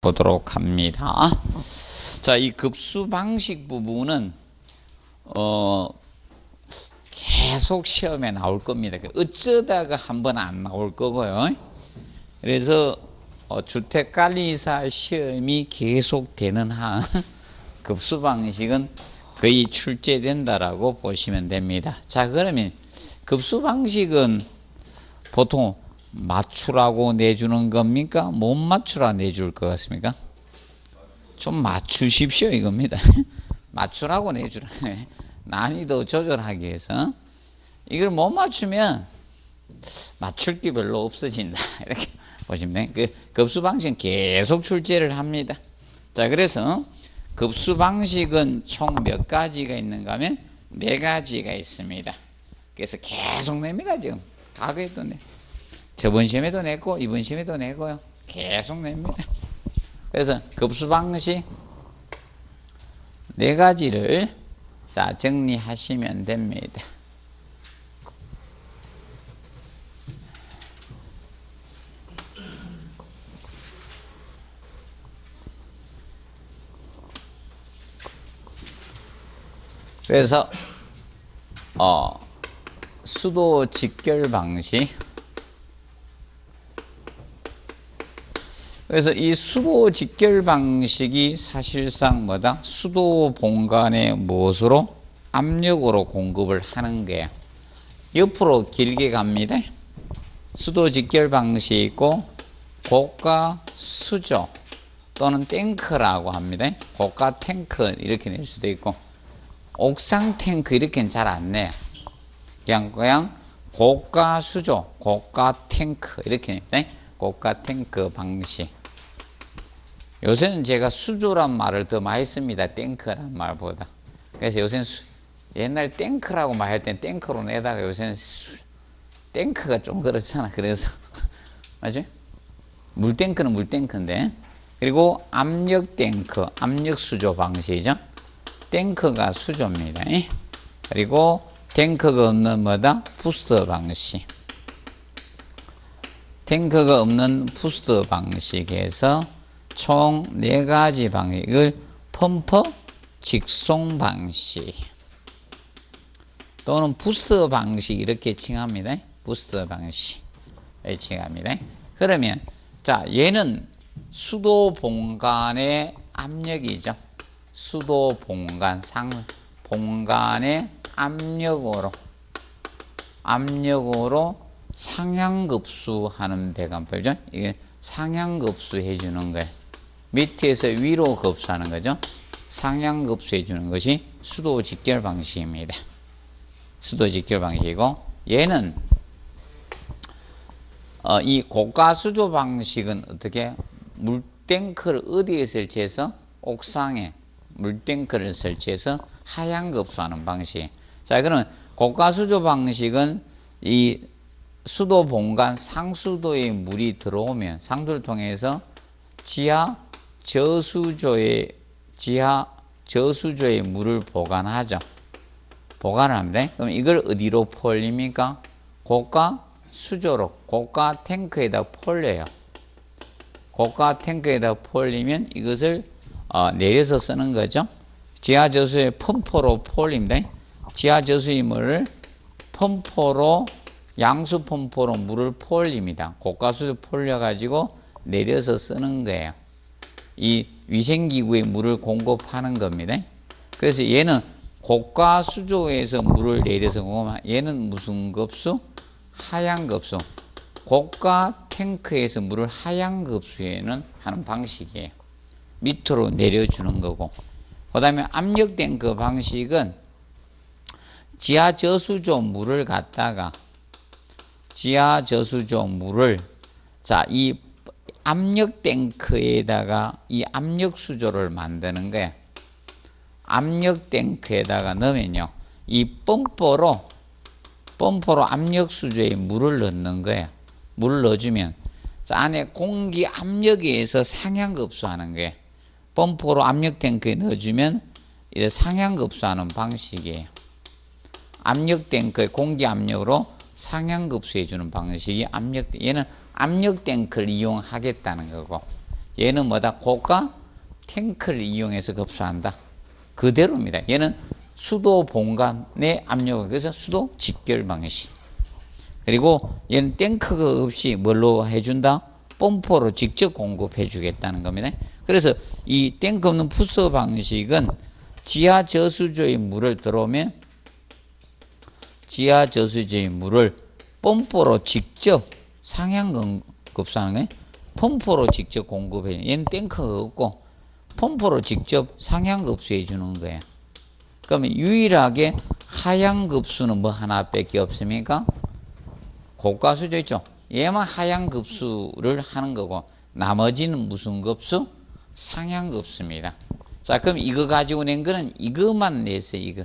보도록 합니다. 자, 이 급수 방식 부분은 계속 시험에 나올 겁니다. 어쩌다가 한번 안 나올 거고요. 그래서 주택관리사 시험이 계속되는 한 급수 방식은 거의 출제된다라고 보시면 됩니다. 자, 그러면 급수 방식은 보통 맞추라고 내주는 겁니까? 못 맞추라 내줄 것 같습니까? 좀 맞추십시오 이겁니다. 맞추라고 내주라. 난이도 조절하기 위해서. 이걸 못 맞추면 맞출 게 별로 없어진다. 이렇게 보시면 돼요. 그 급수 방식은 계속 출제를 합니다. 자, 그래서 급수 방식은 총 몇 가지가 있는가 하면 4가지가 있습니다. 그래서 계속 냅니다. 지금 과거에도 내. 저번 시험에도 냈고 이번 시험에도 내고요. 계속 냅니다. 그래서 급수 방식 4가지를 자 정리하시면 됩니다. 그래서 수도 직결 방식. 그래서 이 수도 직결 방식이 사실상 뭐다? 수도 공간에 무엇으로? 압력으로 공급을 하는 거예요. 옆으로 길게 갑니다. 수도 직결 방식이 있고 고가 수조 또는 탱크라고 합니다. 고가 탱크 이렇게 낼 수도 있고 옥상 탱크 이렇게는 잘 안 내요. 그냥 고가 수조, 고가 탱크 이렇게 냅니다. 고가 탱크 방식. 요새는 제가 수조란 말을 더 많이 씁니다. 탱크란 말보다. 그래서 요새는 옛날 탱크라고 말할 땐 탱크로 내다가 요새는 탱크가 좀 그렇잖아. 그래서 맞죠? 물탱크는 물탱크인데. 그리고 압력 탱크, 압력 수조 방식이죠. 탱크가 수조입니다. 그리고 탱크가 없는 뭐다? 부스터 방식. 탱크가 없는 부스터 방식에서 총 4가지 방식을 펌프 직송 방식 또는 부스터 방식 이렇게 칭합니다. 부스터 방식 칭합니다. 그러면 자 얘는 수도 본관의 압력이죠. 수도 본관 본관의 압력으로 상향급수하는 배관법이죠. 이게 상향급수 해주는 거예요. 밑에서 위로 급수하는 거죠. 상향급수 해주는 것이 수도 직결 방식입니다. 수도 직결 방식이고 얘는 이 고가 수조 방식은 어떻게 물탱크를 어디에 설치해서 옥상에 물탱크를 설치해서 하향급수하는 방식. 자, 그러면 고가 수조 방식은 이 수도 본관 상수도에 물이 들어오면 상수를 통해서 지하 저수조에 물을 보관하죠. 보관을 합니다. 그럼 이걸 어디로 폴립니까? 고가 수조로 고가 탱크에다 폴려요. 고가 탱크에다 폴리면 이것을 내려서 쓰는 거죠. 지하 저수의 펌프로 폴립니다. 지하 저수의 물을 펌프로 양수 펌프로 물을 폴립니다. 고가수조 폴려가지고 내려서 쓰는 거예요. 이 위생기구에 물을 공급하는 겁니다. 그래서 얘는 고가수조에서 물을 내려서 공급하면 얘는 무슨 급수? 하향급수. 고가 탱크에서 물을 하향급수에는 하는 방식이에요. 밑으로 내려주는 거고. 그 다음에 압력 탱크 방식은 지하 저수조 물을 갖다가 지하 저수조 물을 자, 이 압력 탱크에다가 이 압력 수조를 만드는 거야. 압력 탱크에다가 넣으면요. 이 펌프로 압력 수조에 물을 넣는 거야. 물을 넣어주면 자, 안에 공기 압력에 의해서 상향급수하는 거야. 펌프로 압력 탱크에 넣어주면 이렇게 상향급수하는 방식이에요. 압력 탱크의 공기 압력으로 상향급수해 주는 방식이 얘는 압력 탱크를 이용하겠다는 거고 얘는 뭐다? 고가 탱크를 이용해서 급수한다. 그대로입니다. 얘는 수도 본관의 압력을, 그래서 수도 직결 방식. 그리고 얘는 탱크가 없이 뭘로 해준다? 펌프로 직접 공급해 주겠다는 겁니다. 그래서 이 탱크 없는 부스 방식은 지하 저수조의 물을 들어오면 지하 저수조의 물을 펌프로 직접 상향 급수하는 거예요. 펌프로 직접 공급해. 얘는 탱크가 없고 펌프로 직접 상향 급수해 주는 거예요. 그러면 유일하게 하향 급수는 뭐 하나밖에 없습니까? 고가수조 있죠. 얘만 하향 급수를 하는 거고 나머지는 무슨 급수? 상향 급수입니다. 자, 그럼 이거 가지고 낸 거는 이것만 냈어요.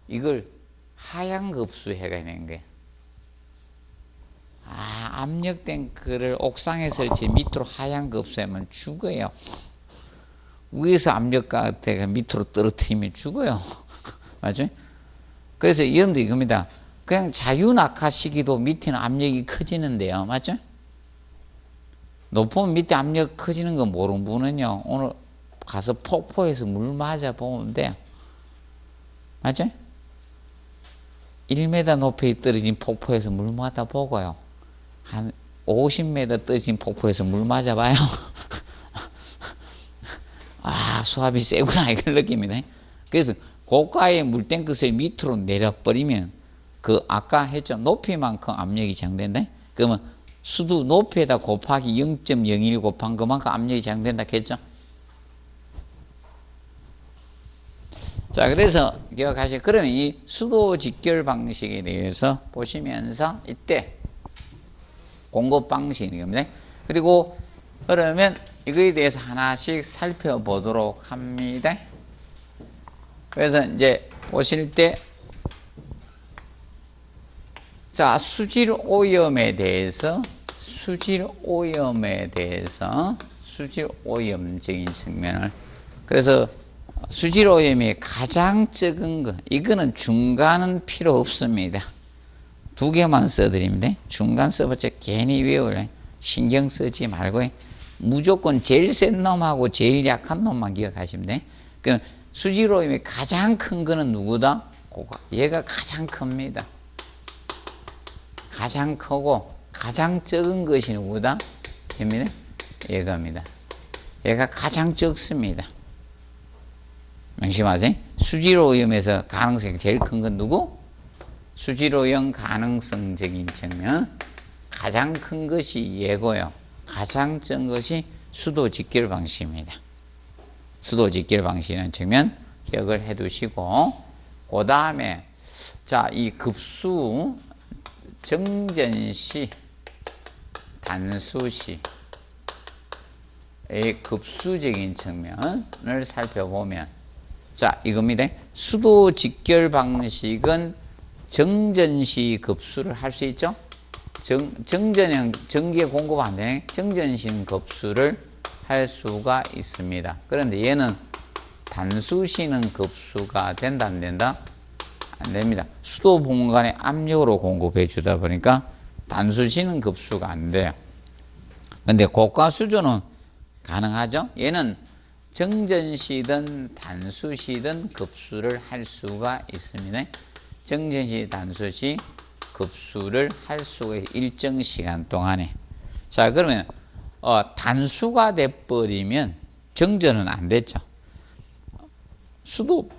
이걸 하향 급수 해가 낸 거예요. 압력 탱크를 옥상에 설치 밑으로 하향 급수하면 죽어요. 위에서 압력 가대가 밑으로 떨어뜨리면 죽어요. 맞죠? 그래서 여러분들 이겁니다. 그냥 자유낙하 시기도 밑에는 압력이 커지는데요. 맞죠? 높으면 밑에 압력 커지는 거 모르는 분은요, 오늘 가서 폭포에서 물 맞아 보면 돼요. 맞죠? 1m 높이 떨어진 폭포에서 물 맞아 보고요. 한 50m 떨어진 폭포에서 물 맞아 봐요. 수압이 세구나 이걸 느낍니다. 그래서 고가의 물탱크를 밑으로 내려버리면 그 아까 했죠. 높이만큼 압력이 장된다. 그러면 수도 높이에다 곱하기 0.01 곱한 그만큼 압력이 장된다 했죠. 자, 그래서 기억하시죠. 그러면 이 수도 직결 방식에 대해서 보시면서 이때 공급 방식인 겁니다. 그리고 그러면 이거에 대해서 하나씩 살펴보도록 합니다. 그래서 이제 보실 때, 자, 수질 오염에 대해서 수질 오염적인 측면을, 그래서 수질 오염이 가장 적은 거, 이거는 중간은 필요 없습니다. 두 개만 써드립니다. 중간 써봤자 괜히 외울래. 신경 쓰지 말고 무조건 제일 센 놈하고 제일 약한 놈만 기억하시면 돼. 그럼 수질 오염이 가장 큰 거는 누구다? 얘가 가장 큽니다. 가장 크고 가장 적은 것이 누구다? 됩니다. 얘가입니다. 얘가 가장 적습니다. 명심하세요. 수질 오염에서 가능성이 제일 큰 건 누구? 수질 오염 가능성적인 측면 가장 큰 것이 얘고요. 가장 적은 것이 수도 직결 방식입니다. 수도 직결 방식이라는 측면 기억을 해 두시고, 그 다음에 자, 이 급수 정전시 단수시의 급수적인 측면을 살펴보면, 자, 이겁니다. 수도 직결 방식은 정전시 급수를 할 수 있죠. 정전형 전기에 공급 안 되는 정전식 급수를 할 수가 있습니다. 그런데 얘는 단수시는 급수가 된다 안 된다? 안 됩니다. 수도 공간에 압력으로 공급해 주다 보니까 단수시는 급수가 안 돼요. 근데 고가수조는 가능하죠. 얘는 정전시든 단수시든 급수를 할 수가 있습니다. 정전시, 단수시 급수를 할 수가 일정 시간 동안에. 자, 그러면 단수가 돼버리면 정전은 안 됐죠. 수도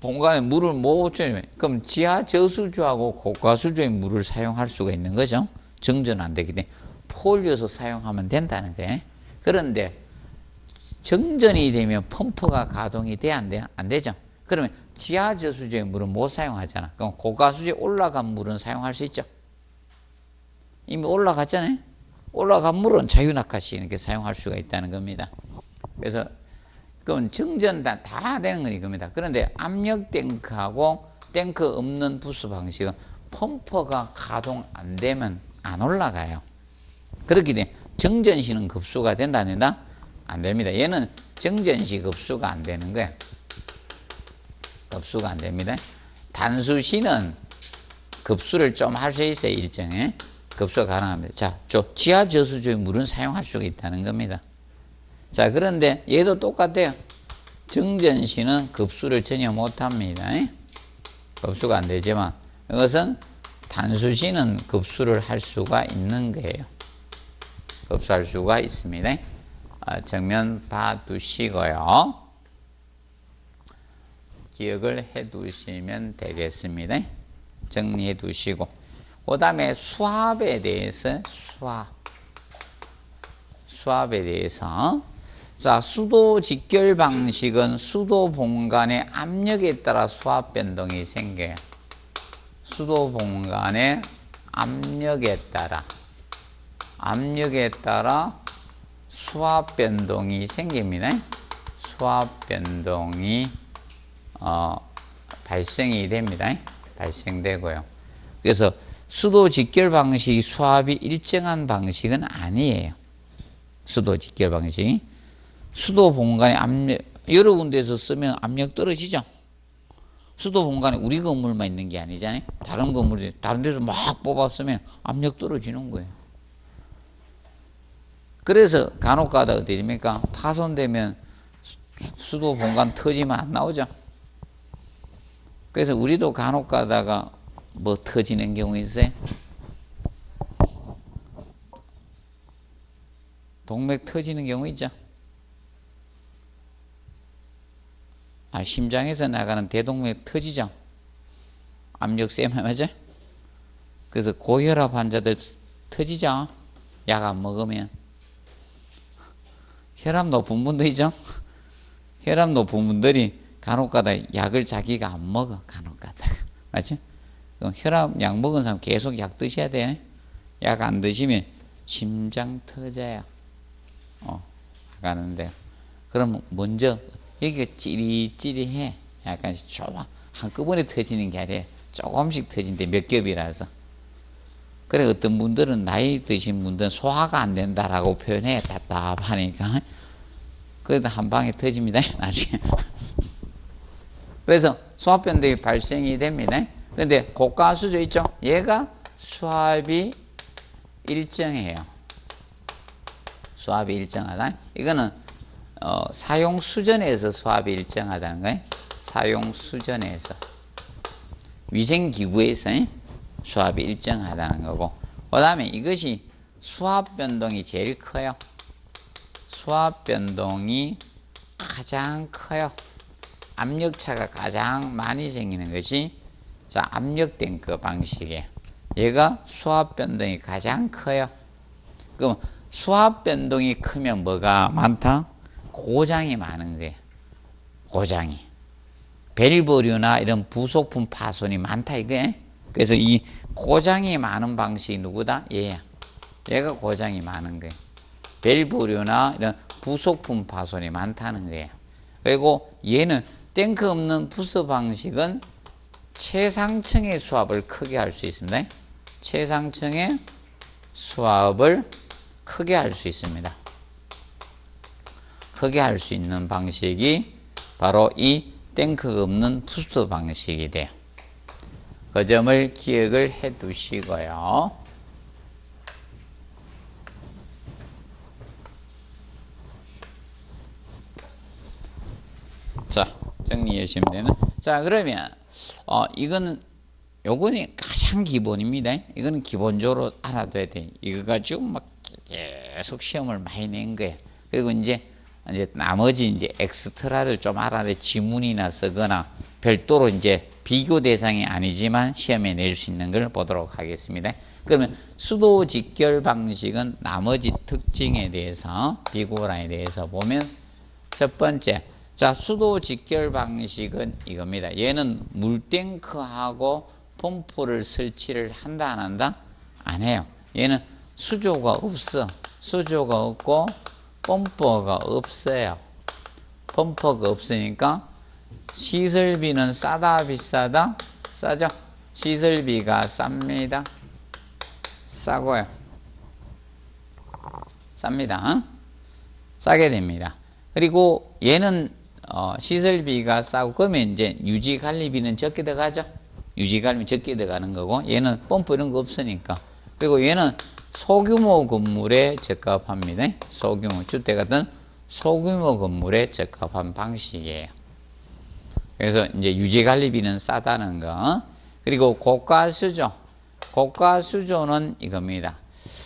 본관에 물을 못 줘요. 그럼 지하 저수조하고 고가수조의 물을 사용할 수가 있는 거죠. 정전 안 되기 때문에 폴려서 사용하면 된다는 거예요. 그런데 정전이 되면 펌프가 가동이 돼? 안 돼? 안 되죠. 그러면 지하 저수조의 물은 못 사용하잖아. 그럼 고가수조에 올라간 물은 사용할 수 있죠. 이미 올라갔잖아요. 올라간 물은 자유낙하시 이렇게 사용할 수가 있다는 겁니다. 그래서 그건 정전 다 되는 건 이겁니다. 그런데 압력 탱크하고 탱크 없는 부스 방식은 펌프가 가동 안 되면 안 올라가요. 그렇기 때문에 정전시는 급수가 된다 안 된다? 안 됩니다. 얘는 정전시 급수가 안 되는 거예요. 급수가 안 됩니다. 단수시는 급수를 좀 할 수 있어요. 일정에. 급수가 가능합니다. 자, 지하 저수조의 물은 사용할 수가 있다는 겁니다. 자, 그런데 얘도 똑같아요. 정전시는 급수를 전혀 못합니다. 급수가 안 되지만 이것은 단수시는 급수를 할 수가 있는 거예요. 급수할 수가 있습니다. 정면 봐두시고요. 기억을 해 두시면 되겠습니다. 정리해 두시고. 그 다음에 수압에 대해서, 수압에 대해서. 자, 수도 직결 방식은 수도 공간의 압력에 따라 수압 변동이 생겨요. 수도 공간의 압력에 따라 수압 변동이 생깁니다. 수압 변동이 발생이 됩니다. 발생되고요. 그래서 수도 직결 방식이 수압이 일정한 방식은 아니에요. 수도 직결 방식이. 수도 공간의 압력, 여러 군데에서 쓰면 압력 떨어지죠. 수도 공간에 우리 건물만 있는 게 아니잖아요. 다른 건물이, 다른 데서 막 뽑았으면 압력 떨어지는 거예요. 그래서 간혹 가다 어떻게 됩니까? 파손되면 수도 공간 터지면 안 나오죠. 그래서 우리도 간혹 가다가 뭐 터지는 경우 있어요? 동맥 터지는 경우 있죠. 심장에서 나가는 대동맥 터지죠. 압력 세면 맞죠? 그래서 고혈압 환자들 터지죠. 약 안 먹으면. 혈압 높은 분도 있죠. 혈압 높은 분들이 간혹 가다 약을 자기가 안 먹어. 간혹 가다가. 맞죠? 그럼 혈압 약 먹은 사람 계속 약 드셔야 돼요. 약 안 드시면 심장 터져요. 가는데. 그럼 먼저 여기가 찌리찌리해. 약간 좁아. 한꺼번에 터지는 게 아니라 조금씩 터진대. 몇 겹이라서. 그래 어떤 분들은 나이 드신 분들은 소화가 안 된다라고 표현해. 답답하니까. 그래도 한 방에 터집니다. 나중에. 그래서 수압 변동이 발생이 됩니다. 그런데 고가수조 있죠? 얘가 수압이 일정해요. 수압이 일정하다. 이거는 사용 수전에서 수압이 일정하다는 거예요. 사용 수전에서. 위생기구에서 수압이 일정하다는 거고. 그 다음에 이것이 수압 변동이 제일 커요. 수압 변동이 가장 커요. 압력차가 가장 많이 생기는 것이 자, 압력 탱크 방식이에요. 얘가 수압 변동이 가장 커요. 그럼 수압 변동이 크면 뭐가 많다? 고장이 많은 거예요. 고장이. 밸브류나 이런 부속품 파손이 많다 이거예요. 그래서 이 고장이 많은 방식이 누구다? 얘야. 얘가 고장이 많은 거예요. 밸브류나 이런 부속품 파손이 많다는 거예요. 그리고 얘는 탱크 없는 부스 방식은 최상층의 수압을 크게 할 수 있습니다. 최상층의 수압을 크게 할 수 있습니다. 크게 할 수 있는 방식이 바로 이 탱크가 없는 부스 방식이 돼요. 그 점을 기억을 해 두시고요. 자, 정리해 주시면 되는. 자, 그러면 요거는 가장 기본입니다. 이거는 기본적으로 알아둬야 돼. 이거 가지고 막 계속 시험을 많이 낸 거예요. 그리고 이제 나머지 이제 엑스트라를 좀 알아내 지문이나 쓰거나 별도로 이제 비교 대상이 아니지만 시험에 낼 수 있는 걸 보도록 하겠습니다. 그러면 수도 직결 방식은 나머지 특징에 대해서 비고라에 대해서 보면 첫 번째, 자, 수도 직결 방식은 이겁니다. 얘는 물탱크하고 펌프를 설치를 한다 안 한다? 안 해요. 얘는 수조가 없어. 수조가 없고 펌프가 없어요. 펌프가 없으니까 시설비는 싸다 비싸다? 싸죠. 시설비가 쌉니다. 싸고요. 쌉니다. 싸게 됩니다. 그리고 얘는 시설비가 싸고 그러면 이제 유지관리비는 적게 들어가죠. 유지관리비 적게 들어가는 거고 얘는 펌프 이런 거 없으니까 그리고 얘는 소규모 건물에 적합합니다. 소규모 주택 같은 소규모 건물에 적합한 방식이에요. 그래서 이제 유지관리비는 싸다는 거. 그리고 고가수조. 고가수조는 이겁니다.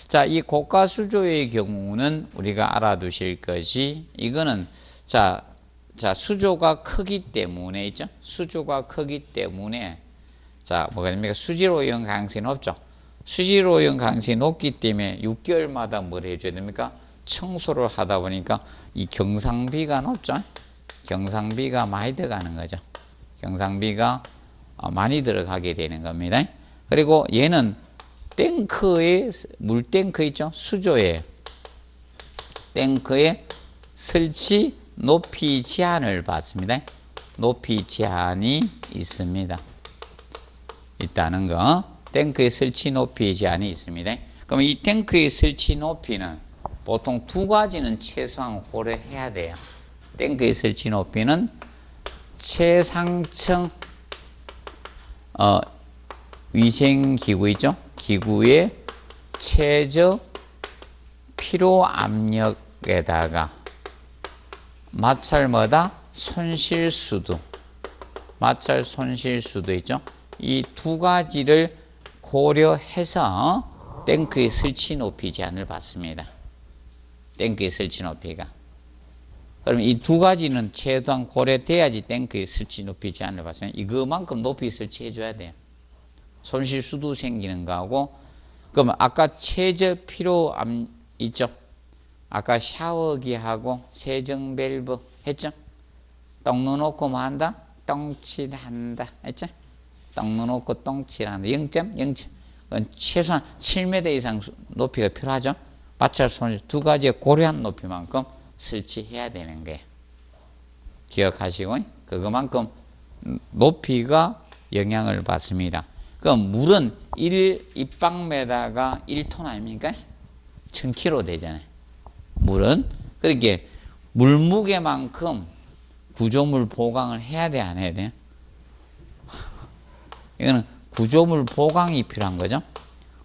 자, 이 고가수조의 경우는 우리가 알아두실 것이, 이거는 자, 수조가 크기 때문에 있죠. 수조가 크기 때문에, 자, 뭐가 됩니까? 수지로 이용 가능성이 높죠. 수지로 이용 가능성이 높기 때문에 6개월마다 뭘 해줘야 됩니까? 청소를 하다 보니까 이 경상비가 높죠. 경상비가 많이 들어가는 거죠. 경상비가 많이 들어가게 되는 겁니다. 그리고 얘는 탱크에, 물탱크 있죠? 수조에, 탱크에 설치 높이 제한을 받습니다. 높이 제한이 있습니다. 있다는 거. 탱크의 설치 높이 제한이 있습니다. 그럼 이 탱크의 설치 높이는 보통 두 가지는 최소한 고려해야 돼요. 탱크의 설치 높이는 최상층 위생기구 있죠? 기구의 최저 필요 압력에다가 마찰마다 손실수도, 마찰 손실수도 있죠? 이 두 가지를 고려해서 탱크의 설치 높이 제한을 받습니다. 탱크의 설치 높이가. 그럼 이 두 가지는 최소한 고려돼야지 탱크의 설치 높이 제한을 받습니다. 이거만큼 높이 설치해 줘야 돼요. 손실수도 생기는 거하고. 그러면 아까 최저 필요암 있죠? 아까 샤워기하고 세정 밸브 했죠? 똥 넣어놓고 뭐 한다? 똥칠한다 했죠? 똥 넣어놓고 똥칠한다. 0.0. 최소한 7m 이상 높이가 필요하죠? 마찰 손실 두 가지의 고려한 높이만큼 설치해야 되는 거예요. 기억하시고 그것만큼 높이가 영향을 받습니다. 그럼 물은 1입방메다가 1톤 아닙니까? 1000kg 되잖아요. 물은. 그렇게 물무게만큼 구조물 보강을 해야 돼, 안 해야 돼요? 이거는 구조물 보강이 필요한 거죠.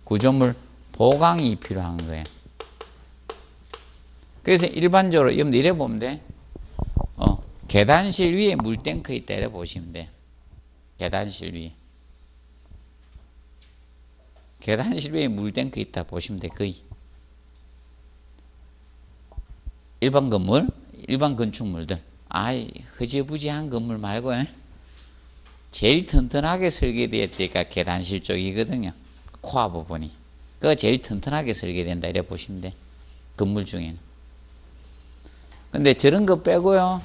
구조물 보강이 필요한 거예요. 그래서 일반적으로 여러분들 이래 보면 돼. 계단실 위에 물탱크 있다 이래 보시면 돼. 계단실 위에. 계단실 위에 물탱크 있다 보시면 돼. 거의. 일반 건물, 일반 건축물들. 흐지부지한 건물 말고 제일 튼튼하게 설계되었으니까 계단실 쪽이거든요. 코아 부분이. 그거 제일 튼튼하게 설계된다 이래 보시면 돼. 건물 중에는. 근데 저런 거 빼고요.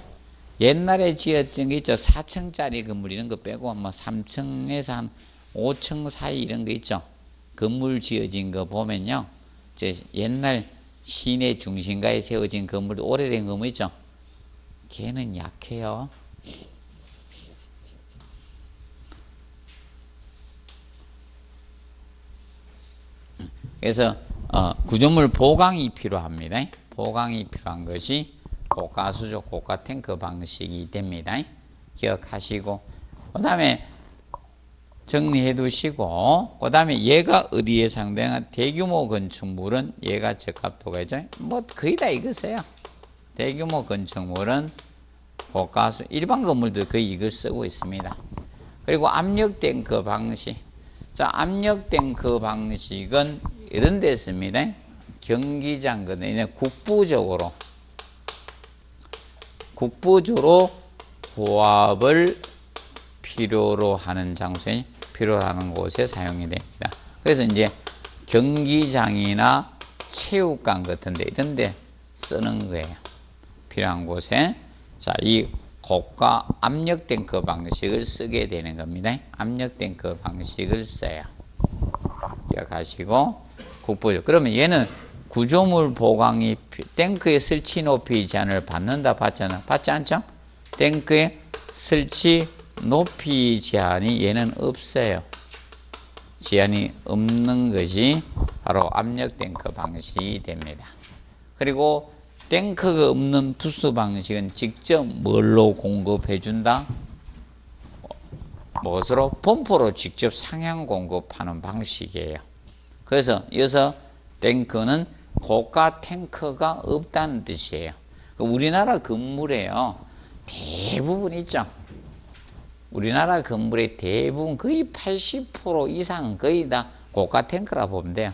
옛날에 지었던 게 있죠. 4층짜리 건물 이런 거 빼고 뭐 3층에서 한 5층 사이 이런 거 있죠. 건물 지어진 거 보면요. 이제 옛날 시내 중심가에 세워진 건물, 오래된 건물 있죠. 걔는 약해요. 그래서 구조물 보강이 필요합니다. 보강이 필요한 것이 고가수조, 고가탱크 방식이 됩니다. 기억하시고 그 다음에 정리해 두시고 그 다음에 얘가 어디에 사용되나? 대규모 건축물은 얘가 적합도가 있죠. 뭐 거의 다 이거세요. 대규모 건축물은 고가수, 일반 건물도 거의 이걸 쓰고 있습니다. 그리고 압력탱크 방식. 자, 압력탱크 방식은 이런 데 있습니다. 경기장거든요. 국부적으로 고압을 필요로 하는 장소에, 필요로 하는 곳에 사용이 됩니다. 그래서 이제 경기장이나 체육관 같은데 이런 데 쓰는 거예요. 필요한 곳에. 자, 이 고가 압력탱크 방식을 쓰게 되는 겁니다. 압력탱크 방식을 써요. 기억하시고 국부적. 그러면 얘는 구조물 보강이 탱크의 설치 높이 제한을 받는다 받잖아. 받지 않죠? 탱크의 설치 높이 제한이 얘는 없어요. 제한이 없는 것이 바로 압력탱크 방식이 됩니다. 그리고 탱크가 없는 부스 방식은 직접 뭘로 공급해 준다? 무엇으로? 펌프로 직접 상향 공급하는 방식이에요. 그래서 여기서 탱크는 고가 탱크가 없다는 뜻이에요. 우리나라 건물에요. 대부분 있죠. 우리나라 건물의 대부분 거의 80% 이상은 거의 다 고가 탱크라 보면 돼요.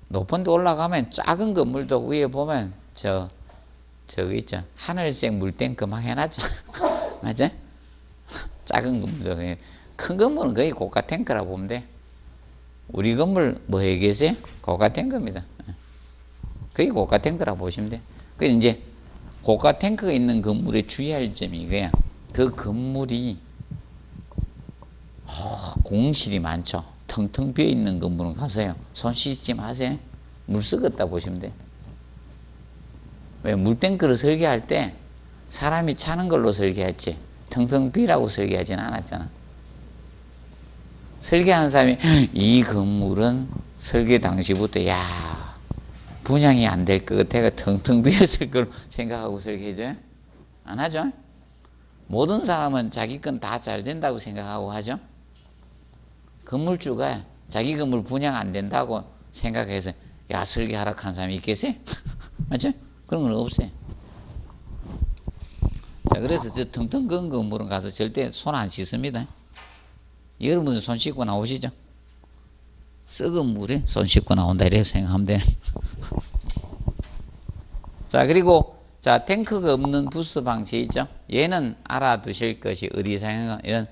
높은 데 올라가면 작은 건물도 위에 보면 저기 있죠. 하늘색 물탱크 막 해놨죠. 맞아? 작은 건물도. 큰 건물은 거의 고가 탱크라 보면 돼. 우리 건물 뭐 해 계세요? 고가 탱크입니다. 거의 고가 탱크라 보시면 돼. 그래서 이제 고가 탱크가 있는 건물에 주의할 점이 이거야. 그 건물이 공실이 많죠. 텅텅 비어 있는 건물은 가서요. 손 씻지 마세요. 물 썩었다 보시면 돼. 왜 물탱크를 설계할 때 사람이 차는 걸로 설계했지 텅텅 비라고 설계하지는 않았잖아. 설계하는 사람이 이 건물은 설계 당시부터 분양이 안 될 것 같아가 텅텅 비었을 걸 생각하고 설계해줘요? 안 하죠? 모든 사람은 자기 건 다 잘 된다고 생각하고 하죠? 건물주가 자기 건물 분양 안 된다고 생각해서 설계하라 한 사람이 있겠어요? 맞죠? 그런 건 없어요. 자, 그래서 저 텅텅 건 건물은 가서 절대 손 안 씻습니다. 여러분들 손 씻고 나오시죠? 썩은 물에 손 씻고 나온다 이렇게 생각하면 돼요. 자, 그리고 탱크가 없는 부스 방식 있죠? 얘는 알아두실 것이 어디 사용하는가 이런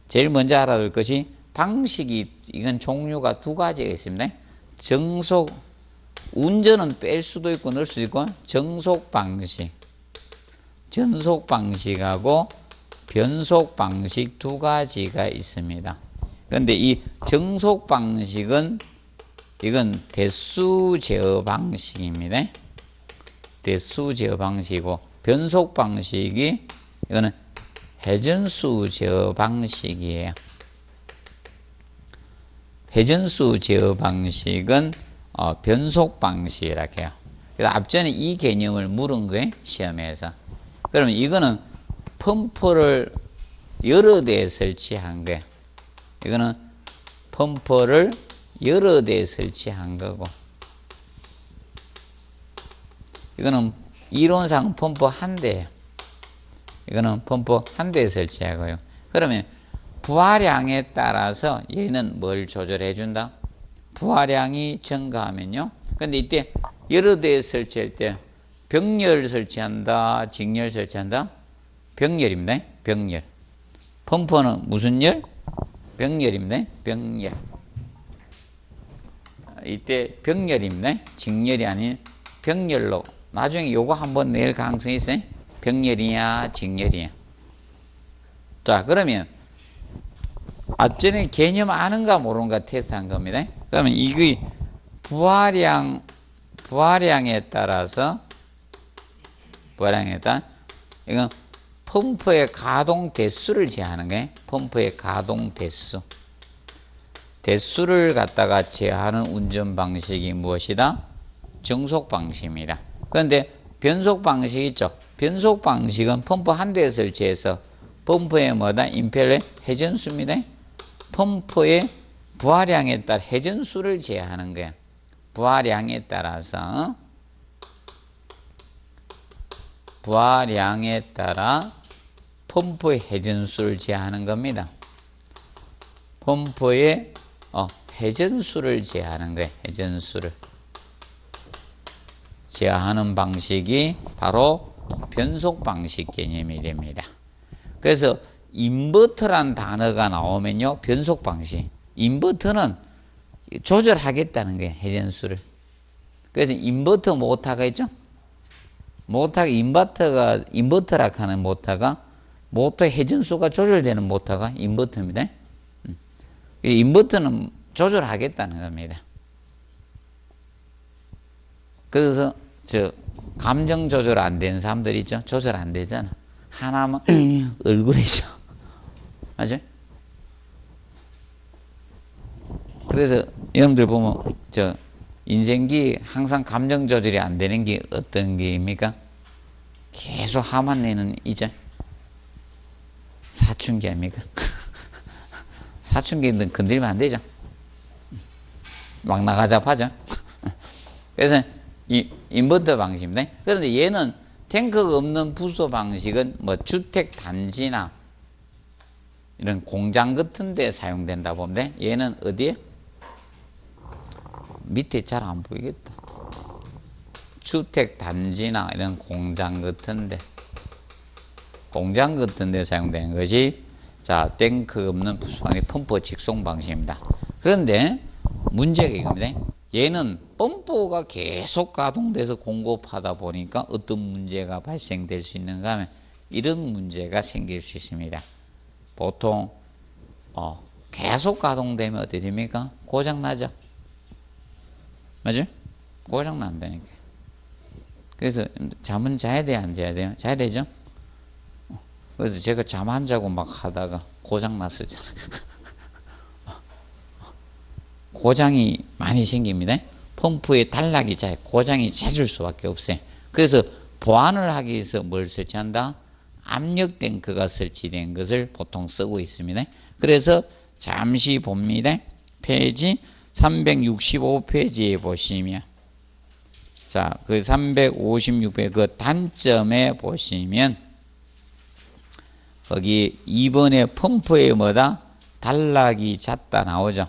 제일 먼저 알아둘 것이 방식이 이건 종류가 두 가지가 있습니다. 정속 운전은 뺄 수도 있고 넣을 수도 있고 정속 방식, 전속 방식하고 변속 방식 두 가지가 있습니다. 그런데 이 정속 방식은 이건 대수 제어 방식입니다. 대수 제어 방식이고 변속 방식이 이거는 회전수 제어 방식이에요. 회전수 제어 방식은 변속 방식이라고 해요. 그래서 앞전에 이 개념을 물은 거예요. 시험에서. 그러면 이거는 펌프를 여러 대 설치한 거예요. 이거는 펌프를 여러 대 설치한 거고 이거는 이론상 펌프 한 대예요. 이거는 펌프 한 대 설치하고요. 그러면 부하량에 따라서 얘는 뭘 조절해 준다? 부하량이 증가하면요. 근데 이때 여러 대 설치할 때 병렬 설치한다, 직렬 설치한다? 병렬입니다. 병렬. 펌프는 무슨 열? 병렬입니다. 병렬. 이때 병렬입니다. 직렬이 아닌 병렬로. 나중에 요거 한번 낼 가능성이 있어요. 병렬이냐, 직렬이냐. 자, 그러면 앞전에 개념 아는가 모르는가 테스트한 겁니다. 그러면 이게 부하량에 따라서 이건 펌프의 가동 대수를 제하는 거예요. 펌프의 가동 대수. 대수를 갖다가 제하는 운전 방식이 무엇이다? 정속 방식입니다. 그런데 변속 방식이 있죠. 변속 방식은 펌프 한 대에 설치해서 펌프의 임펠러의 회전수입니다. 펌프의 부하량에 따라 회전수를 제하는 거예요. 부하량에 따라서 펌프의 회전수를 제하는 겁니다. 펌프의 회전수를 제하는 거예요. 회전수를 제하는 방식이 바로 변속 방식 개념이 됩니다. 그래서 인버터란 단어가 나오면요, 변속 방식. 인버터는 조절하겠다는 거예요, 회전수를. 그래서 인버터 모터가 있죠? 모터가 인버터라 하는 모터가 모터의 회전수가 조절되는 모터가 인버터입니다. 인버터는 조절하겠다는 겁니다. 그래서 감정 조절 안 되는 사람들 있죠? 조절 안 되잖아. 하나만 얼굴이죠. 맞아요? 그래서 여러분들 보면 인생기 항상 감정 조절이 안 되는 게 어떤 게입니까? 계속 화만 내는 이제 사춘기 아닙니까? 사춘기는 건들면 안 되죠. 막 나가잡하죠. 그래서 이 인버터 방식입니다. 그런데 얘는 탱크가 없는 부소 방식은 뭐 주택 단지나 이런 공장 같은 데 사용된다 보면 돼. 얘는 어디에? 밑에 잘 안 보이겠다. 주택 단지나 이런 공장 같은 데 사용되는 것이 자, 탱크 없는 부수방의 펌프 직송 방식입니다. 그런데 문제가 이겁니다. 얘는 펌프가 계속 가동돼서 공급하다 보니까 어떤 문제가 발생될 수 있는가 하면 이런 문제가 생길 수 있습니다. 보통 계속 가동되면 어떻게 됩니까? 고장나죠? 맞죠? 고장난다니까. 그래서 잠은 자야 돼요? 안 자야 돼요? 자야 되죠? 그래서 제가 잠 안 자고 막 하다가 고장났었잖아요. 고장이 많이 생깁니다. 펌프에 단락이 잘 고장이 잦을 수밖에 없어요. 그래서 보완을 하기 위해서 뭘 설치한다? 압력 탱크가 설치된 것을 보통 쓰고 있습니다. 그래서 잠시 봅니다. 페이지 365페이지에 보시면 자, 그 356페이지 그 단점에 보시면 거기 2번에 펌프에 뭐다? 단락이 잦다 나오죠.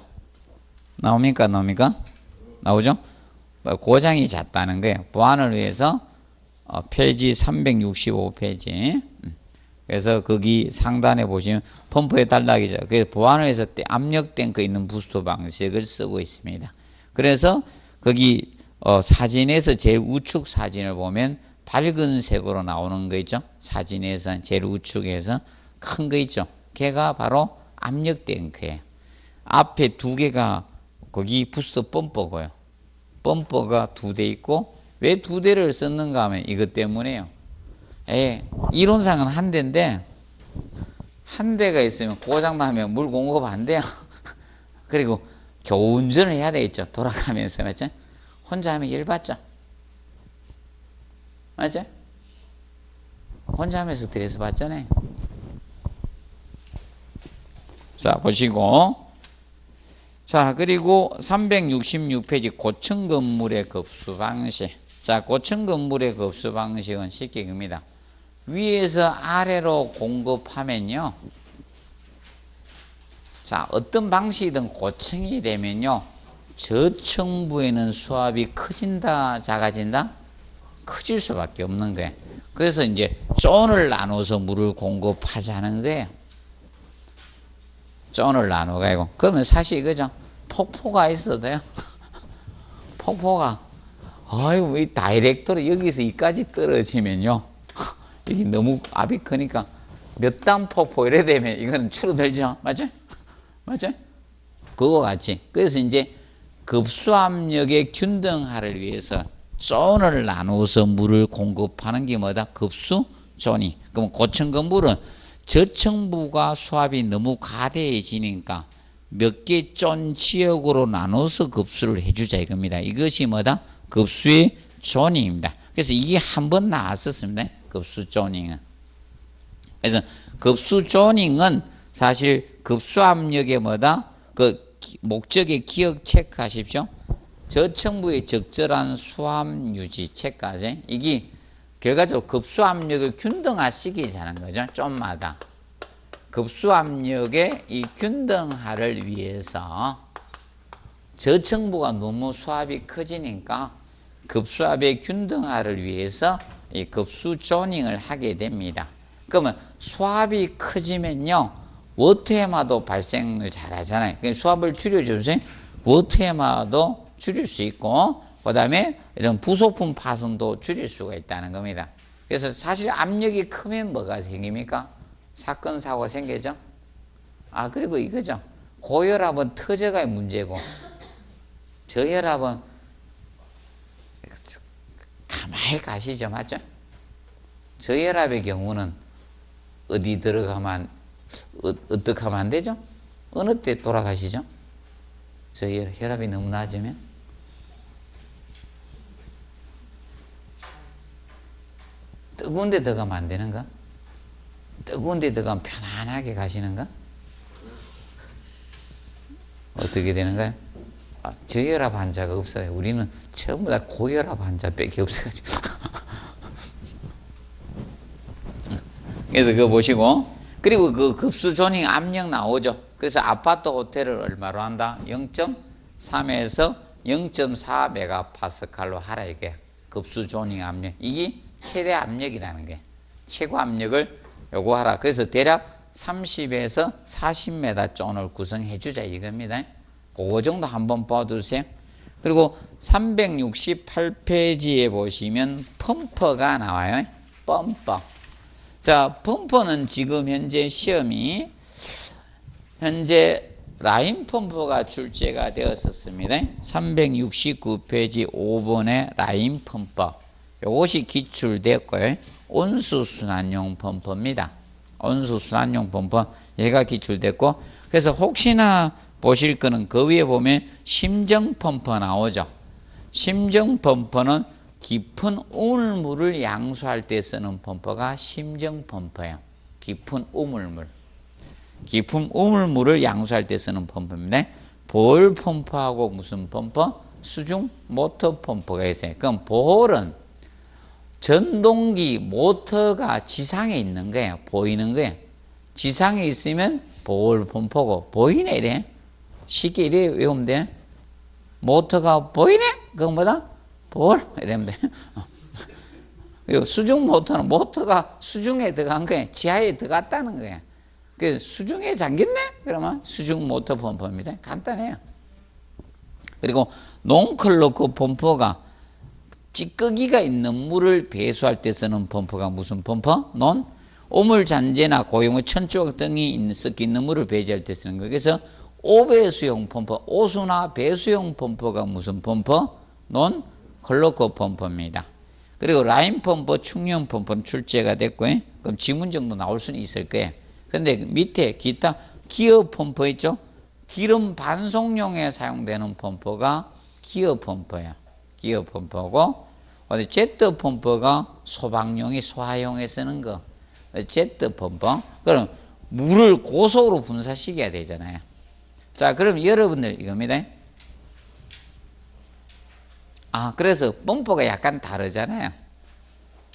나옵니까? 나오죠? 고장이 잦다는 거예요. 보완을 위해서 페이지 365페이지. 그래서 거기 상단에 보시면 펌프의 단락이 잦다. 그래서 보완을 해서 압력 탱크 있는 부스터 방식을 쓰고 있습니다. 그래서 거기 사진에서 제일 우측 사진을 보면 밝은 색으로 나오는 거 있죠? 사진에서 제일 우측에서 큰 거 있죠? 걔가 바로 압력 탱크예요. 앞에 두 개가 거기 부스터 펌프고요. 펌프가 두 대 있고 왜 두 대를 썼는가 하면 이것 때문에요. 이론상은 한 대인데 한 대가 있으면 고장나면 물 공급 안 돼요. 그리고 겨우 운전을 해야 되겠죠. 돌아가면서 맞죠? 혼자 하면 열받죠. 맞죠? 혼자 하면서 스트레스 받잖아요. 자, 보시고. 자, 그리고 366페이지 고층 건물의 급수 방식. 자, 고층 건물의 급수 방식은 쉽게 이겁니다. 위에서 아래로 공급하면요. 자, 어떤 방식이든 고층이 되면요. 저층부에는 수압이 커진다, 작아진다? 커질 수밖에 없는 거예요. 그래서 이제 존을 나눠서 물을 공급하자는 거예요. 존을 나눠가지고. 그러면 사실 이거죠. 폭포가 있어도요. 폭포가, 아이고, 이 다이렉트로 여기서 이까지 떨어지면요. 이게 너무 압이 크니까 몇 단 폭포 이래 되면 이거는 줄어들죠. 맞죠? 맞죠? 그거 같이. 그래서 이제 급수압력의 균등화를 위해서 존을 나눠서 물을 공급하는 게 뭐다? 급수존이. 그럼 고층 건물은 저층부가 수압이 너무 가대해지니까 몇 개 존 지역으로 나눠서 급수를 해주자 이겁니다. 이것이 뭐다? 급수의 존입니다. 그래서 이게 한 번 나왔었습니다. 급수 조닝은. 그래서 급수 조닝은 사실 급수압력의 뭐다? 그 목적의 기억 체크하십시오. 저층부의 적절한 수압 유지 체크하세요. 이게 결과적으로 급수압력을 균등화시키자는 거죠. 좀마다. 급수압력의 이 균등화를 위해서 저층부가 너무 수압이 커지니까 급수압의 균등화를 위해서 이 급수 조닝을 하게 됩니다. 그러면 수압이 커지면요. 워터헤마도 발생을 잘 하잖아요. 그러니까 수압을 줄여주세요. 워터헤마도 줄일 수 있고 그 다음에 이런 부속품 파손도 줄일 수가 있다는 겁니다. 그래서 사실 압력이 크면 뭐가 생깁니까? 사건, 사고 생기죠? 그리고 이거죠. 고혈압은 터져가야 문제고 저혈압은 가만히 가시죠. 맞죠? 저혈압의 경우는 어디 들어가면 어떻게 하면 안 되죠? 어느 때 돌아가시죠? 혈압이 너무 낮으면 뜨거운 데 들어가면 안 되는가? 뜨거운 데 들어가면 편안하게 가시는가? 어떻게 되는가요? 저혈압 환자가 없어요. 우리는 전부 다 고혈압 환자밖에 없어가지고. 그래서 그거 보시고, 그리고 그 급수 조닝 압력 나오죠. 그래서 아파트 호텔을 얼마로 한다? 0.3에서 0.4 메가파스칼로 하라 이게. 급수 조닝 압력. 이게 최대 압력이라는 게. 최고 압력을 요거 하라. 그래서 대략 30에서 40m 존을 구성해 주자 이겁니다. 그거 정도 한번 봐두세요. 그리고 368페이지에 보시면 펌퍼가 나와요. 펌퍼. 자, 펌퍼는 지금 현재 시험이 현재 라인 펌퍼가 출제가 되었었습니다. 369페이지 5번의 라인 펌퍼. 이것이 기출되었고요. 온수순환용 펌퍼입니다. 온수순환용 펌퍼. 얘가 기출됐고, 그래서 혹시나 보실 거는 그 위에 보면 심정 펌퍼 나오죠. 심정 펌퍼는 깊은 우물물을 양수할 때 쓰는 펌퍼가 심정 펌퍼예요. 깊은 우물물. 깊은 우물물을 양수할 때 쓰는 펌퍼인데, 볼 펌퍼하고 무슨 펌퍼? 수중 모터 펌퍼가 있어요. 그럼 볼은 전동기 모터가 지상에 있는 거예요. 보이는 거예요. 지상에 있으면 볼 펌퍼고, 보이네 이래. 쉽게 이래 외우면 돼. 모터가 보이네? 그거보다 볼 이러면 돼. 그리고 수중 모터는 모터가 수중에 들어간 거예요. 지하에 들어갔다는 거예요. 그 수중에 잠겼네? 그러면 수중 모터 펌퍼입니다. 간단해요. 그리고 논클로크 펌퍼가 찌꺼기가 있는 물을 배수할 때 쓰는 펌퍼가 무슨 펌퍼? 오물잔재나 고용의 천조각 등이 섞여 있는 물을 배제할 때 쓰는 거예요. 그래서 오배수용 펌퍼, 오수나 배수용 펌퍼가 무슨 펌퍼? 클로크 펌퍼입니다. 그리고 라인 펌퍼, 충용 펌퍼는 출제가 됐고요. 그럼 지문 정도 나올 수는 있을 거예요. 근데 밑에 기타 기어 펌퍼 있죠? 기름 반송용에 사용되는 펌퍼가 기어 펌퍼예요. 기어 펌퍼고, 제트 펌퍼가 소방용이 소화용에 쓰는 거. 제트 펌퍼. 그럼 물을 고속으로 분사시켜야 되잖아요. 자, 그럼 여러분들 이겁니다. 그래서 펌퍼가 약간 다르잖아요.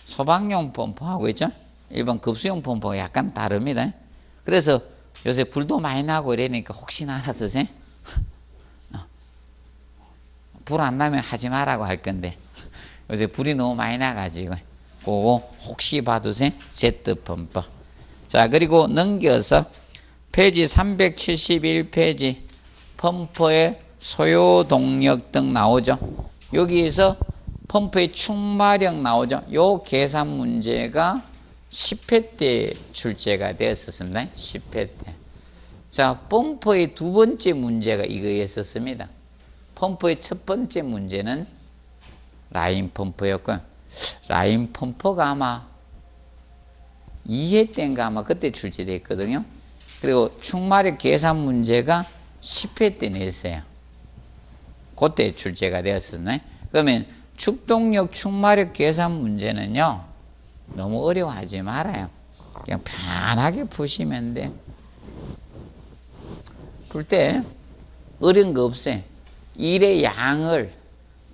소방용 펌퍼하고 있죠? 일반 급수용 펌퍼가 약간 다릅니다. 그래서 요새 불도 많이 나고 이러니까 혹시나 알아두세요. 불 안 나면 하지 말라고 할 건데 요새 불이 너무 많이 나가지고 그거 혹시 봐두세요. 제트 펌퍼. 자, 그리고 넘겨서 페이지 371페이지 펌퍼의 소요 동력 등 나오죠. 여기에서 펌프의 충마력 나오죠. 요 계산 문제가 10회 때 출제가 되었었습니다. 10회 때. 자, 펌프의 두 번째 문제가 이거였었습니다. 펌프의 첫 번째 문제는 라인 펌프였고, 라인 펌프가 아마 2회 때인가 아마 그때 출제됐거든요. 그리고 충마력 계산 문제가 10회 때 냈어요. 그때 출제가 되었었네. 그러면 축동력 충마력 계산 문제는요, 너무 어려워하지 말아요. 그냥 편하게 푸시면 돼. 풀 때 어려운 거 없어요. 일의 양을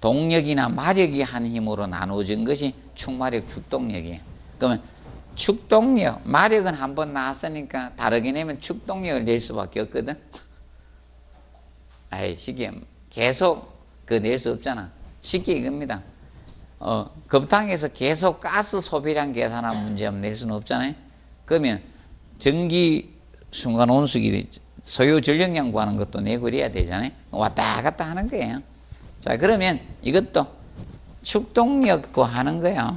동력이나 마력이 한 힘으로 나눠진 것이 축마력 축동력이에요. 그러면 축동력, 마력은 한번 나왔으니까 다르게 내면 축동력을 낼 수밖에 없거든. 쉽게 계속 낼 수 없잖아. 쉽게 이겁니다. 급탕에서 계속 가스 소비량 계산한 문제 낼 수는 없잖아요. 그러면 전기 순간 온수기 소요 전력량 구하는 것도 내고 그래야 되잖아요. 왔다 갔다 하는 거예요. 자, 그러면 이것도 축동력 구하는 거예요.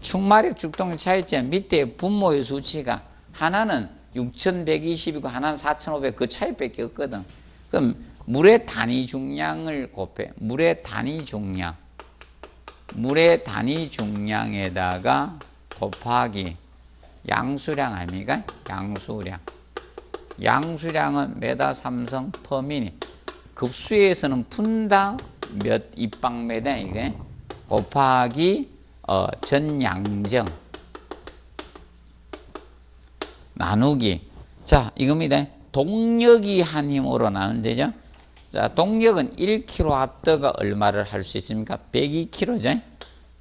축마력 축동력 차이점 밑에 분모의 수치가 하나는 6120이고 하나는 4500 그 차이밖에 없거든. 그럼 물의 단위 중량을 곱해. 물의 단위 중량에다가 곱하기 양수량 아닙니까? 양수량은 메다 삼성 퍼미니. 급수에서는 분당 몇 입방메다 이게 곱하기 전양정 나누기. 자, 이겁니다. 동력이 한 힘으로 나눈 되죠. 자, 동력은 1kW가 얼마를 할 수 있습니까? 102kg죠.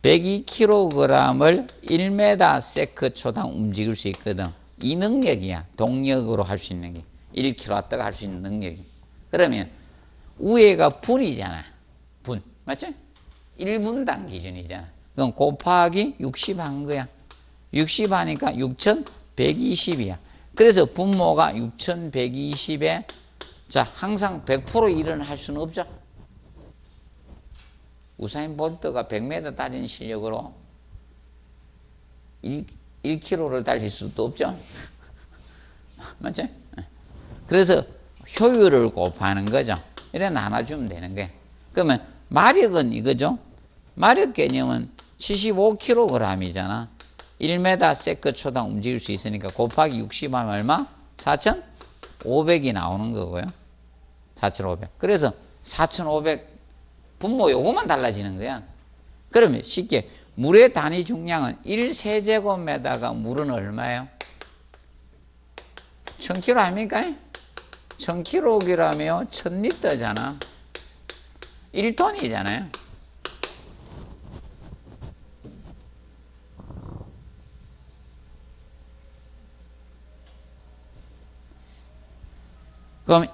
102kg을 1m/s 초당 움직일 수 있거든. 이 능력이야. 동력으로 할 수 있는 게. 1kW가 할 수 있는 능력이. 그러면 위에가 분이잖아. 분. 맞죠? 1분당 기준이잖아. 그럼 곱하기 60 한 거야. 60 하니까 6120이야. 그래서 분모가 6120에 자, 항상 100% 일은 할 수는 없죠. 우사인 볼트가 100m 달리는 실력으로 1km를 달릴 수도 없죠. 맞죠? 그래서 효율을 곱하는 거죠. 이래 나눠주면 되는 거예요. 그러면 마력은 이거죠. 마력 개념은 75kg이잖아. 1m/s 초당 움직일 수 있으니까 곱하기 60 하면 얼마? 4,500이 나오는 거고요. 4,500. 그래서 4,500 분모 요거만 달라지는 거야. 그러면 쉽게 물의 단위 중량은 1세제곱미터가 물은 얼마예요? 1000kg 아닙니까? 1000kg이라며 1000리터잖아. 1톤이잖아요. 그럼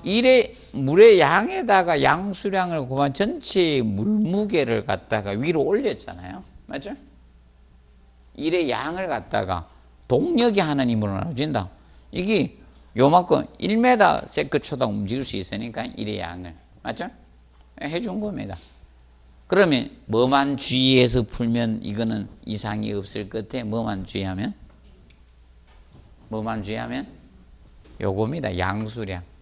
물의 양에다가 양수량을 곱한 전체의 물무게를 갖다가 위로 올렸잖아요. 맞죠? 일의 양을 갖다가 동력이 하는 힘으로 나눠진다. 이게 요만큼 1m/s 초당 움직일 수 있으니까 일의 양을. 맞죠? 해준 겁니다. 그러면 뭐만 주의해서 풀면 이거는 이상이 없을 것 같아. 뭐만 주의하면? 요겁니다. 양수량.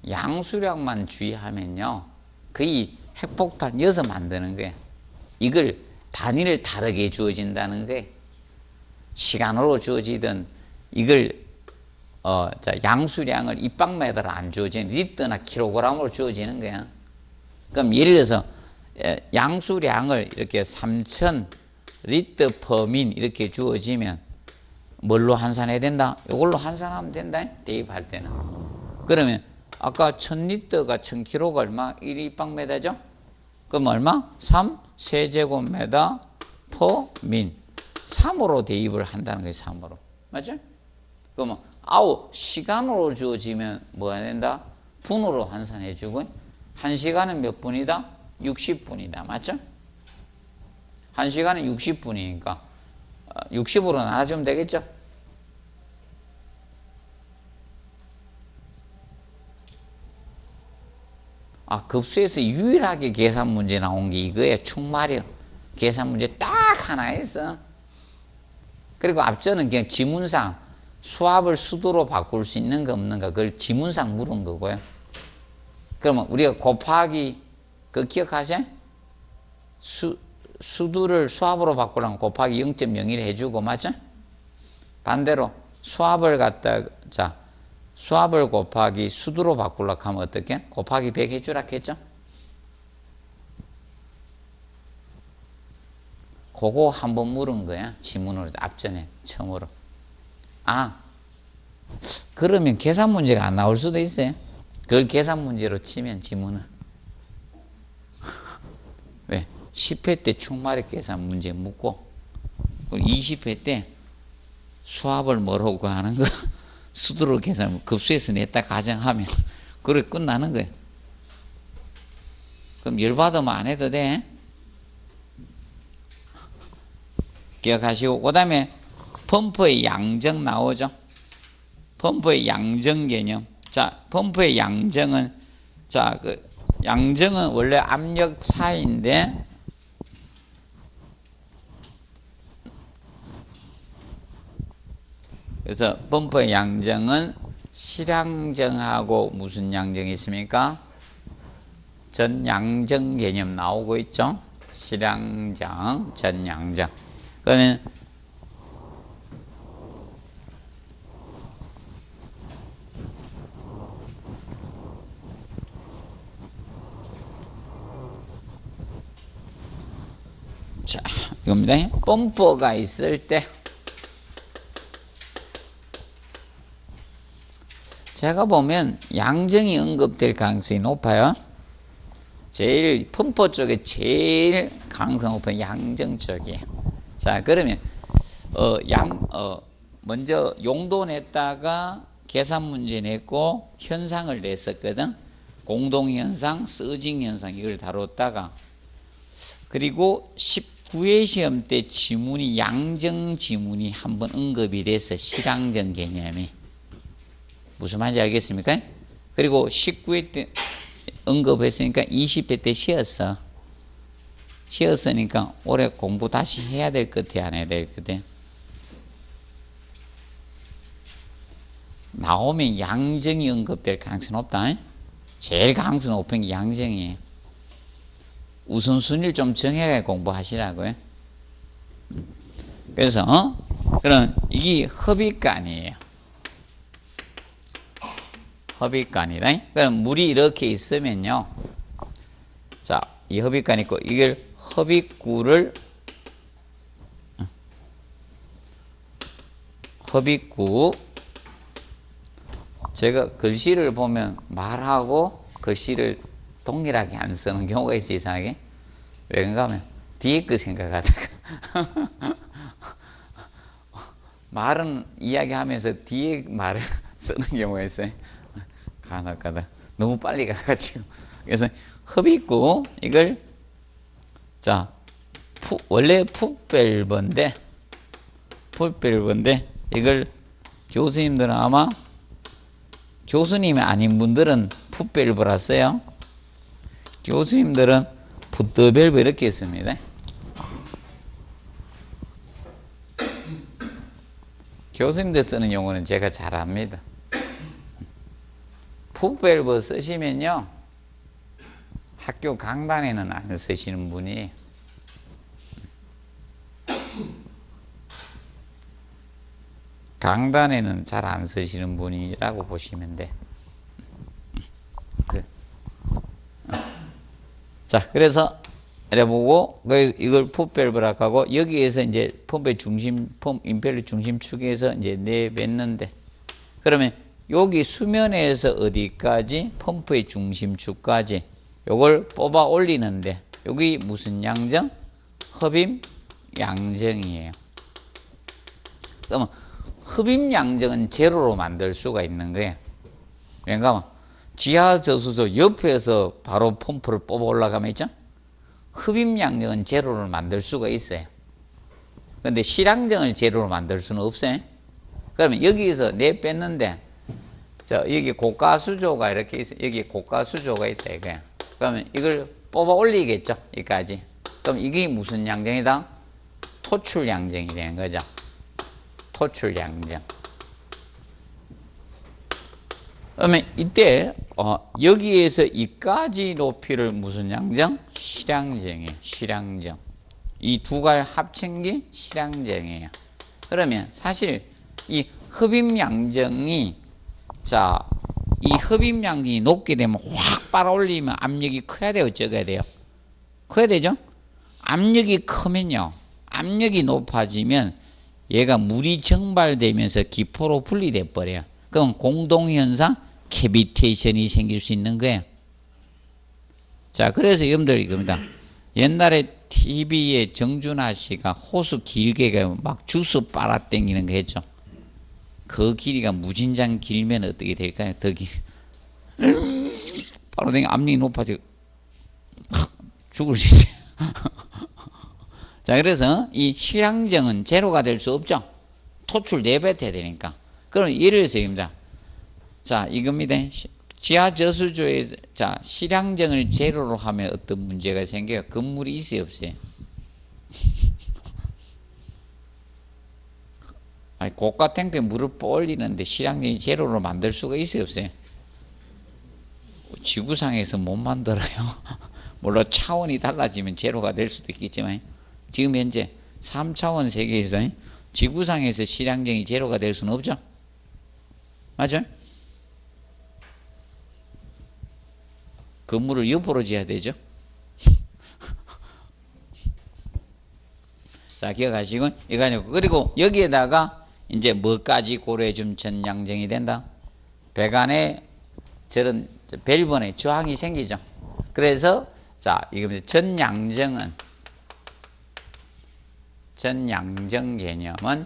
양수량만 주의하면요. 거의 핵폭탄 이어서 만드는 거예요. 이걸 단위를 다르게 주어진다는 거예요. 시간으로 주어지든 이걸 양수량을 입방미터로 안 주어지는 리터나 킬로그램으로 주어지는 거야. 그럼 예를 들어서 양수량을 이렇게 3,000 리터 퍼민 이렇게 주어지면 뭘로 환산해야 된다? 이걸로 환산하면 된다. 대입할 때는. 그러면 아까 1000리터가 1000kg가 얼마? 1입방미터죠? 그럼 얼마? 3 세제곱미터 퍼 민. 3으로 대입을 한다는 거예요. 3으로. 맞죠? 그러면 시간으로 주어지면 뭐 해야 된다? 분으로 환산해 주고 1시간은 몇 분이다? 60분이다. 맞죠? 1시간은 60분이니까 60으로 나눠주면 되겠죠? 급수에서 유일하게 계산 문제 나온 게 이거예요. 충마력. 계산 문제 딱 하나 했어. 그리고 앞전은 그냥 지문상 수압을 수도로 바꿀 수 있는가 없는가 그걸 지문상 물은 거고요. 그러면 우리가 곱하기 그거 기억하세요? 수두를 수압으로 바꾸려면 곱하기 0.01 해주고 맞죠? 반대로 수압을 수압을 곱하기 수두로 바꾸려고 하면 어떻게? 곱하기 100 해주라 했죠? 그거 한번 물은 거야. 지문으로 앞전에 처음으로. 그러면 계산 문제가 안 나올 수도 있어요. 그걸 계산 문제로 치면 지문은. 왜? 10회 때 충마력 계산 문제 묻고 20회 때 수압을 뭐라고 하는 거 수두로 계산 급수에서 냈다 가정하면 그래 끝나는 거예요. 그럼 열받으면 안 해도 돼. 기억하시고 그 다음에 펌프의 양정 나오죠. 펌프의 양정 개념. 자, 펌프의 양정은 양정은 원래 압력 차이인데 그래서 펌프의 양정은 실양정하고 무슨 양정이 있습니까? 전양정 개념 나오고 있죠. 실양정, 전양정. 그러면 자, 이겁니다. 펌프가 있을 때 제가 보면 양정이 언급될 가능성이 높아요. 제일 펌프 쪽에 제일 가능성 높은 양정 쪽이에요. 자, 그러면 먼저 용도 냈다가 계산 문제 냈고 현상을 냈었거든. 공동현상, 서징현상 이걸 다뤘다가, 그리고 19회 시험 때 지문이 양정 지문이 한번 언급이 돼서 실양정 개념이 무슨 말인지 알겠습니까? 그리고 19회 때 언급했으니까 20회 때 쉬었으니까 올해 공부 다시 해야 될 것 같아, 안 해야 될 것 같아? 나오면 양정이 언급될 가능성이 높다. 제일 가능성 높은 게 양정이에요. 우선순위를 좀 정해서 공부하시라고요. 그래서 그럼 이게 허비간이에요. 허비간이다. 그럼 물이 이렇게 있으면요. 자, 이 허비간 있고 이걸 허비구를 허비구, 제가 글씨를 보면 말하고 글씨를 동일하게 안 쓰는 경우가 있어요. 이상하게. 왜 그런가 하면 뒤에 거 생각하다가 말은 이야기하면서 뒤에 말을 쓰는 경우가 있어요. 간혹가다 너무 빨리 가가지고. 그래서 흡입구 이걸 자 원래 풋밸브인데 이걸 교수님들은 아마 교수님이 아닌 분들은 풋밸브라 써요. 교수님들은 풋더밸브 이렇게 했습니다. 교수님들 쓰는 용어는 제가 잘 압니다. 풋밸브 쓰시면요, 학교 강단에는 안 쓰시는 분이 강단에는 잘 안 쓰시는 분이라고 보시면 돼. 자, 그래서 이래 보고 이걸 풋밸브라고 하고, 여기에서 이제 펌프의 중심, 임펠러 중심축에서 이제 내뱉는데, 그러면 여기 수면에서 어디까지? 펌프의 중심축까지 요걸 뽑아 올리는데, 여기 무슨 양정? 흡입 양정이에요. 그러면 흡입 양정은 제로로 만들 수가 있는 거예요. 왜냐하면 지하 저수소 옆에서 바로 펌프를 뽑아 올라가면 있죠? 흡입 양정은 제로를 만들 수가 있어요. 그런데 실양정을 제로로 만들 수는 없어요. 그러면 여기서 내 뺐는데, 여기 고가수조가 이렇게 있어요. 여기 고가수조가 있다 이거야. 그러면 이걸 뽑아 올리겠죠, 여기까지. 그럼 이게 무슨 양정이다? 토출 양정이 되는 거죠. 토출 양정. 그러면 이때 여기에서 이까지 높이를 무슨 양정? 실양정이에요. 실양정. 이 두 가지 합친 게 실양정이에요. 그러면 사실 이 흡입 양정이, 자, 이 흡입 양정이 높게 되면 확 빨아올리면 압력이 커야 돼요, 적어야 돼요? 커야 되죠? 압력이 크면요, 압력이 높아지면 얘가 물이 증발되면서 기포로 분리돼 버려요. 그럼 공동현상 캐비테이션이 생길 수 있는 거예요. 자, 그래서 여러분들 이겁니다. 옛날에 TV에 정준하 씨가 호수 길게 막 주스 빨아당기는 거 했죠. 그 길이가 무진장 길면 어떻게 될까요? 더 길. 빨아당기 압력이 높아지고 죽을 수 있어요. 자, 그래서 이 실양정은 제로가 될 수 없죠. 토출 내뱉어야 되니까. 그럼 예를 들어서 입니다. 자, 이겁니다. 지하 저수조에서, 자, 실양정을 제로로 하면 어떤 문제가 생겨요? 건물이 있어요, 없어요? 아니, 고가 탱크에 물을 올리는데 실양정이 제로로 만들 수가 있어요, 없어요? 지구상에서 못 만들어요. 물론 차원이 달라지면 제로가 될 수도 있겠지만, 지금 현재 3차원 세계에서 지구상에서 실양정이 제로가 될 수는 없죠. 맞죠? 건물을 옆으로 지어야 되죠. 자, 기억하시고, 이거 아니고, 그리고 여기에다가 이제 뭐까지 고려해 주면 전 양정이 된다? 배관에 저런 밸브에 저항이 생기죠. 그래서 자, 이겁니다. 전양정 개념은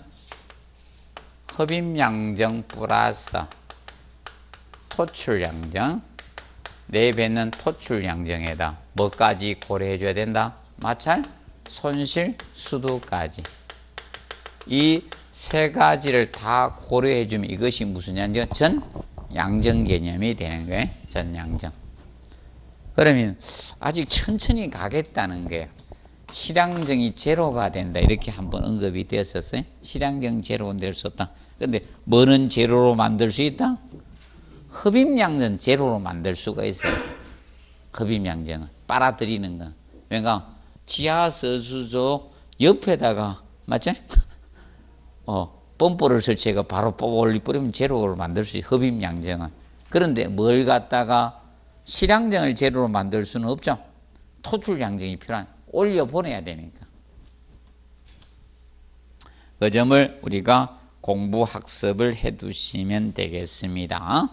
흡입양정 플러스 토출양정, 내뱉는 토출양정에다 뭐까지 고려해 줘야 된다? 마찰, 손실, 수도까지. 이 세 가지를 다 고려해 주면 이것이 무슨 양정? 전양정 개념이 되는 거예요. 전양정. 그러면 아직 천천히 가겠다는 거예요. 실향정이 제로가 된다. 이렇게 한번 언급이 되었었어요. 실향정 제로는 될 수 없다. 근데 뭐는 제로로 만들 수 있다? 흡입양정 제로로 만들 수가 있어요. 흡입양정은 빨아들이는 거. 그러니까 지하서수조 옆에다가 맞지? 펌프를 설치해가 바로 뽑아 올리버리면 제로로 만들 수 있어요. 흡입양정은. 그런데 뭘 갖다가 실향정을 제로로 만들 수는 없죠. 토출양정이 필요한, 올려보내야 되니까. 그 점을 우리가 공부 학습을 해 두시면 되겠습니다.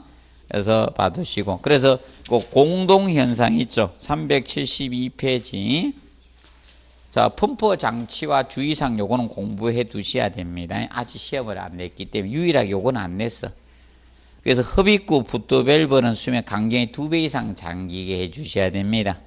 그래서 봐두시고. 그래서 그 공동현상 있죠. 372페이지. 자, 펌프 장치와 주의사항 요거는 공부해 두셔야 됩니다. 아직 시험을 안 냈기 때문에 유일하게 요거는 안 냈어. 그래서 흡입구 붓도 밸브는 수면 간격이 2배 이상 잠기게 해 주셔야 됩니다.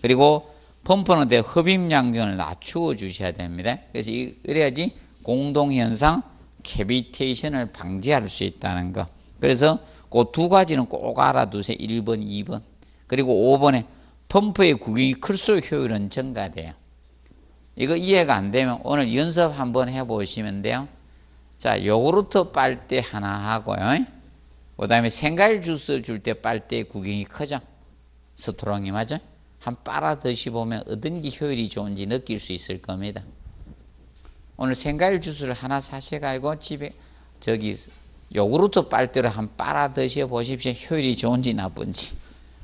그리고 펌프는 흡입양정을 낮추어 주셔야 됩니다. 그래서 이래야지 공동현상 캐비테이션을 방지할 수 있다는 거. 그래서 그 두 가지는 꼭 알아두세요. 1번, 2번. 그리고 5번에 펌프의 구경이 클수록 효율은 증가돼요. 이거 이해가 안 되면 오늘 연습 한번 해보시면 돼요. 자, 요구르트 빨대 하나 하고요. 그 다음에 생과일 주스 줄 때 빨대 구경이 크죠. 스트롱이 맞아? 한 빨아 드셔보면 어떤 게 효율이 좋은지 느낄 수 있을 겁니다. 오늘 생과일 주스를 하나 사셔가지고 집에 저기 요구르트 빨대를 한 빨아 드셔보십시오. 효율이 좋은지 나쁜지.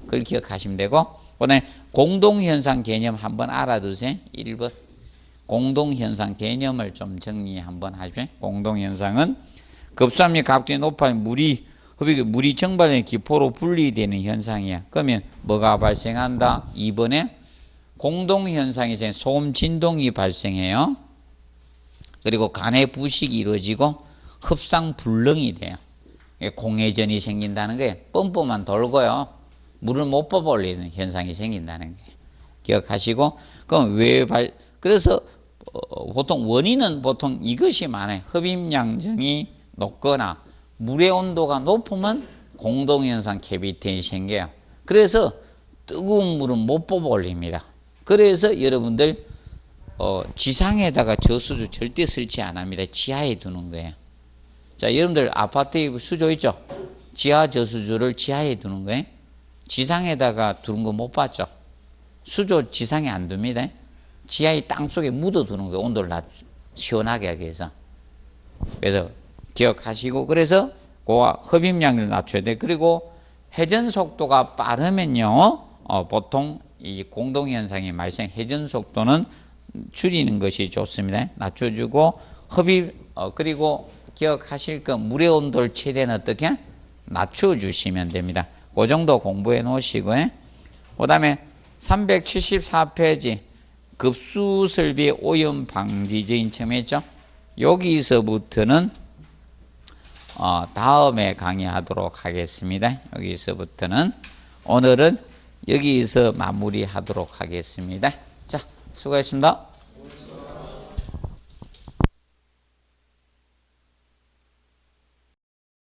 그걸 기억하시면 되고, 그 다음에 공동현상 개념 한번 알아두세요. 1번. 공동현상 개념을 좀 정리 한번 하십시오. 공동현상은 급수압력 각도가 높아지면 물이 정발된 기포로 분리되는 현상이야. 그러면 뭐가 발생한다? 2번에 공동현상에서 소음 진동이 발생해요. 그리고 간의 부식이 이루어지고 흡상불능이 돼요. 공회전이 생긴다는 거예요. 펌프만 돌고요. 물을 못 뽑아 올리는 현상이 생긴다는 거예요. 기억하시고, 그럼 그래서 보통 원인은 보통 이것이 많아요. 흡입양정이 높거나 물의 온도가 높으면 공동현상 캐비테이션이 생겨요. 그래서 뜨거운 물은 못 뽑아 올립니다. 그래서 여러분들 지상에다가 저수조 절대 설치 안 합니다. 지하에 두는 거예요. 자, 여러분들 아파트에 수조 있죠? 지하 저수조를 지하에 두는 거예요. 지상에다가 두는 거 못 봤죠? 수조 지상에 안 둡니다. 지하의 땅속에 묻어 두는 거예요. 온도를 시원하게 하기 위해서. 그래서 기억하시고, 그래서 그 흡입량을 낮춰야 돼. 그리고 회전 속도가 빠르면요, 보통 이 공동현상이 발생, 회전 속도는 줄이는 것이 좋습니다. 낮춰주고, 그리고 기억하실 거 물의 온도를 최대한 어떻게 낮춰주시면 됩니다. 그 정도 공부해 놓으시고요. 그 다음에 374페이지 급수 설비 오염 방지제인 처음 했죠? 여기서부터는 다음에 강의하도록 하겠습니다. 여기서부터는 오늘은 여기서 마무리하도록 하겠습니다. 자, 수고했습니다.